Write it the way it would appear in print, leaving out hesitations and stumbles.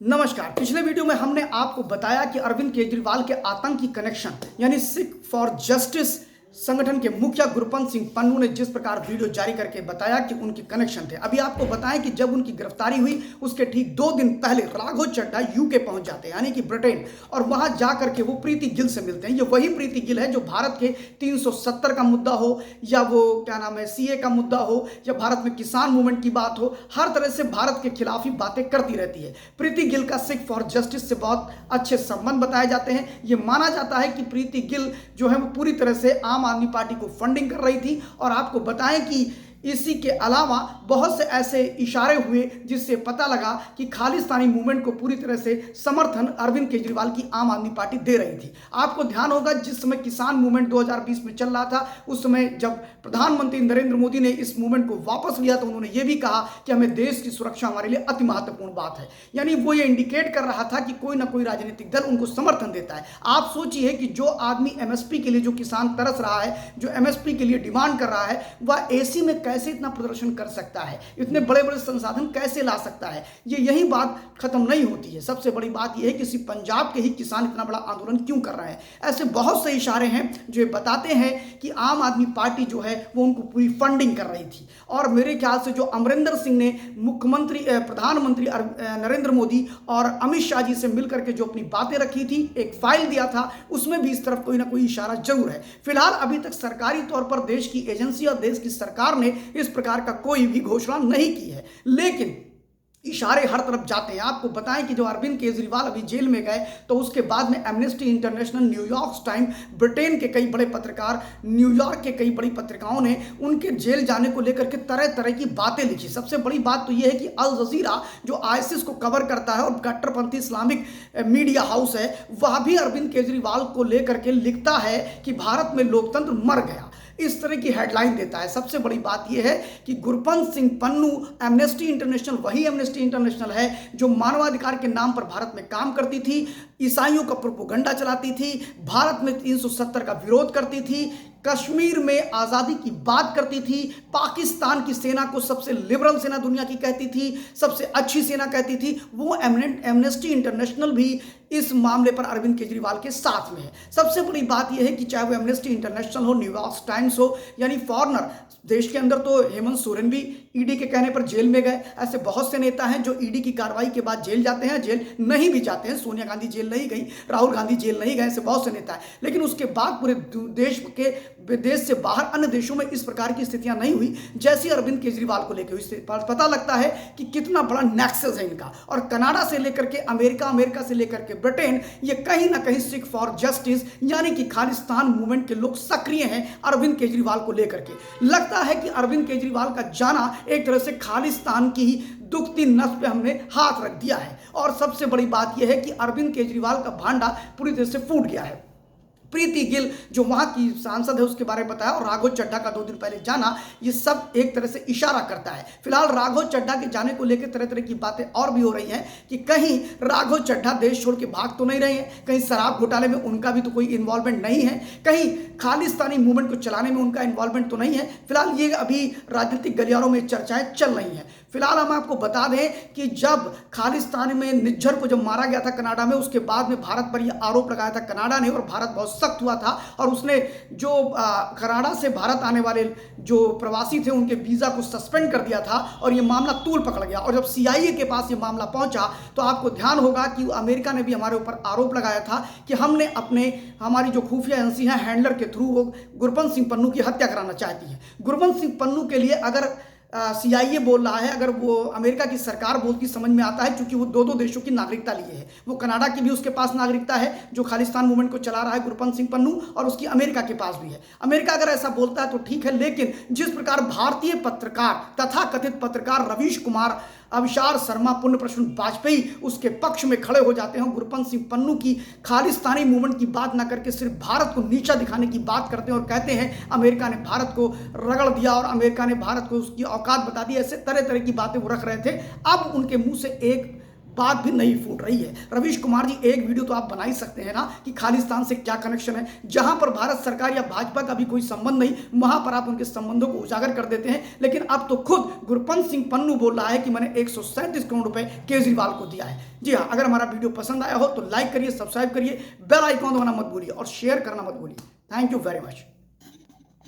नमस्कार। पिछले वीडियो में हमने आपको बताया कि अरविंद केजरीवाल के आतंकी कनेक्शन यानी सिख फॉर जस्टिस संगठन के मुखिया गुरपंत सिंह पन्नू ने जिस प्रकार वीडियो जारी करके बताया कि उनके कनेक्शन थे। अभी आपको बताएं कि जब उनकी गिरफ्तारी हुई उसके ठीक 2 दिन पहले राघव चड्ढा यूके पहुंच जाते हैं यानी कि ब्रिटेन, और वहां जाकर के वो प्रीति गिल से मिलते हैं। ये वही प्रीति गिल है जो भारत के 370 का मुद्दा हो या वो क्या नाम है सीए का मुद्दा हो या भारत में किसान मूवमेंट की बात हो, हर तरह से भारत के खिलाफ ही बातें करती रहती है। प्रीति गिल का सिख फॉर जस्टिस से बहुत अच्छे संबंध बताए जाते हैं। ये माना जाता है कि प्रीति गिल जो है वो पूरी तरह से आम आदमी पार्टी को फंडिंग कर रही थी। और आपको बताएं कि इसी के अलावा बहुत से ऐसे इशारे हुए जिससे पता लगा कि खालिस्तानी मूवमेंट को पूरी तरह से समर्थन अरविंद केजरीवाल की आम आदमी पार्टी दे रही थी। आपको ध्यान होगा जिस समय किसान मूवमेंट 2020 में चल रहा था, उस समय जब प्रधानमंत्री नरेंद्र मोदी ने इस मूवमेंट को वापस लिया तो उन्होंने ये भी कहा कि हमें देश की सुरक्षा हमारे लिए अति महत्वपूर्ण बात है। यानी वो ये इंडिकेट कर रहा था कि कोई ना कोई राजनीतिक दल उनको समर्थन देता है। आप सोचिए कि जो आदमी एमएसपी के लिए, जो किसान तरस रहा है, जो एमएसपी के लिए डिमांड कर रहा है, वह एसी में कैसे इतना प्रदर्शन कर सकता है, इतने बड़े बड़े संसाधन कैसे ला सकता है। ये यही बात खत्म नहीं होती है। सबसे बड़ी बात यह है कि सिर्फ पंजाब के ही किसान इतना बड़ा आंदोलन क्यों कर रहे हैं। ऐसे बहुत से इशारे हैं जो बताते हैं कि आम आदमी पार्टी जो है वो उनको पूरी फंडिंग कर रही थी। और मेरे ख्याल से जो अमरिंदर सिंह ने मुख्यमंत्री प्रधानमंत्री नरेंद्र मोदी और अमित शाह जी से मिलकर के जो अपनी बातें रखी थी, एक फाइल दिया था, उसमें भी इस तरफ कोई ना कोई इशारा जरूर है। फिलहाल अभी तक सरकारी तौर पर देश की एजेंसी और देश की सरकार ने इस प्रकार का कोई भी घोषणा नहीं की है, लेकिन इशारे हर तरफ जाते हैं। आपको बताएं कि जो अरविंद केजरीवाल अभी जेल में गए तो उसके बाद में amnesty international, New York time, Britain के कई बड़े पत्रकार, न्यूयॉर्क के कई बड़ी पत्रिकाओं ने उनके जेल जाने को लेकर के तरह तरह की बातें लिखी। सबसे बड़ी बात तो यह है कि अल जजीरा जो आईसिस को कवर करता है और कट्टरपंथी इस्लामिक मीडिया हाउस है, वह भी अरविंद केजरीवाल को लेकर के लिखता है कि भारत में लोकतंत्र मर गया, इस तरह की हेडलाइन देता है। सबसे बड़ी बात यह है कि गुरपंत सिंह पन्नू, एमनेस्टी इंटरनेशनल वही एमनेस्टी इंटरनेशनल है जो मानवाधिकार के नाम पर भारत में काम करती थी, ईसाइयों का प्रोपोगंडा चलाती थी, भारत में 370 का विरोध करती थी, कश्मीर में आज़ादी की बात करती थी, पाकिस्तान की सेना को सबसे लिबरल सेना दुनिया की कहती थी, सबसे अच्छी सेना कहती थी। वो एमनेस्टी इंटरनेशनल भी इस मामले पर अरविंद केजरीवाल के साथ में है। सबसे बड़ी बात यह है कि चाहे वो एमनेस्टी इंटरनेशनल हो, न्यूयॉर्क टाइम्स हो, यानी फॉरनर, देश के अंदर तो हेमंत सोरेन भी ईडी के कहने पर जेल में गए। ऐसे बहुत से नेता हैं जो ईडी की कार्रवाई के बाद जेल जाते हैं, जेल नहीं भी जाते हैं। सोनिया गांधी जेल नहीं गई, राहुल गांधी जेल नहीं गए, ऐसे बहुत से नेता हैं। लेकिन उसके बाद पूरे देश के, विदेश से बाहर अन्य देशों में इस प्रकार की स्थितियां नहीं हुई जैसी अरविंद केजरीवाल को लेकर हुई। पता लगता है कि कितना बड़ा नेक्सस है इनका। और कनाडा से लेकर के अमेरिका, अमेरिका से लेकर के ब्रिटेन, ये कहीं ना कहीं सिख फॉर जस्टिस यानी कि खालिस्तान मूवमेंट के लोग सक्रिय हैं अरविंद केजरीवाल को लेकर के। लगता है कि अरविंद केजरीवाल का जाना एक तरह से खालिस्तान की ही दुखती नस पे हमने हाथ रख दिया है। और सबसे बड़ी बात यह है कि अरविंद केजरीवाल का भांडा पूरी तरह से फूट गया है। प्रीति गिल जो वहां की सांसद है उसके बारे में बताया, और राघव चड्ढा का 2 दिन पहले जाना, ये सब एक तरह से इशारा करता है। फिलहाल राघव चड्ढा के जाने को लेकर तरह तरह की बातें और भी हो रही हैं कि कहीं राघव चड्ढा देश छोड़ के भाग तो नहीं रहे हैं, कहीं शराब घोटाले में उनका भी तो कोई इन्वॉल्वमेंट नहीं है, कहीं खालिस्तानी मूवमेंट को चलाने में उनका इन्वॉल्वमेंट तो नहीं है। फिलहाल ये अभी राजनीतिक गलियारों में चर्चाएं चल रही हैं। फिलहाल हम आपको बता दें कि जब खालिस्तान में निज्जर को जब मारा गया था कनाडा में, उसके बाद में भारत पर यह आरोप लगाया था कनाडा ने, और भारत बहुत सख्त हुआ था और उसने जो कनाडा से भारत आने वाले जो प्रवासी थे उनके वीजा को सस्पेंड कर दिया था और ये मामला तूल पकड़ गया। और जब सीआईए के पास ये मामला पहुंचा तो आपको ध्यान होगा कि अमेरिका ने भी हमारे ऊपर आरोप लगाया था कि हमने हमारी जो खुफिया एजेंसी है हैंडलर के थ्रू वो गुरपंत सिंह पन्नू की हत्या कराना चाहती है। गुरपंत सिंह पन्नू के लिए अगर सीआईए बोल रहा है, अगर वो अमेरिका की सरकार बोलती, समझ में आता है, क्योंकि वो 2 देशों की नागरिकता लिए है। वो कनाडा की भी उसके पास नागरिकता है जो खालिस्तान मूवमेंट को चला रहा है गुरपंत सिंह पन्नू, और उसकी अमेरिका के पास भी है। अमेरिका अगर ऐसा बोलता है तो ठीक है, लेकिन जिस प्रकार भारतीय पत्रकार, तथा कथित पत्रकार रवीश कुमार, अविशार शर्मा, पुण्य प्रसून वाजपेयी उसके पक्ष में खड़े हो जाते हैं, गुरपंत सिंह पन्नू की खालिस्तानी मूवमेंट की बात ना करके सिर्फ भारत को नीचा दिखाने की बात करते हैं और कहते हैं अमेरिका ने भारत को रगड़ दिया और अमेरिका ने भारत को उसकी औकात बता दी, ऐसे तरह तरह की बातें वो रख रहे थे। अब उनके मुंह से एक बात भी नहीं फूट रही है। रवीश कुमार जी, एक वीडियो तो आप बना ही सकते हैं ना कि खालिस्तान से क्या कनेक्शन है। जहां पर भारत सरकार या भाजपा का भी कोई संबंध नहीं, वहां पर आप उनके संबंधों को उजागर कर देते हैं। लेकिन अब तो खुद गुरपंत सिंह पन्नू बोल रहा है कि मैंने 137 करोड़ रुपए केजरीवाल को दिया है। जी हाँ, अगर हमारा वीडियो पसंद आया हो तो लाइक करिए, सब्सक्राइब करिए, बेल आइकॉन दबाना मत भूलिए और शेयर करना मत भूलिए। Thank you very much.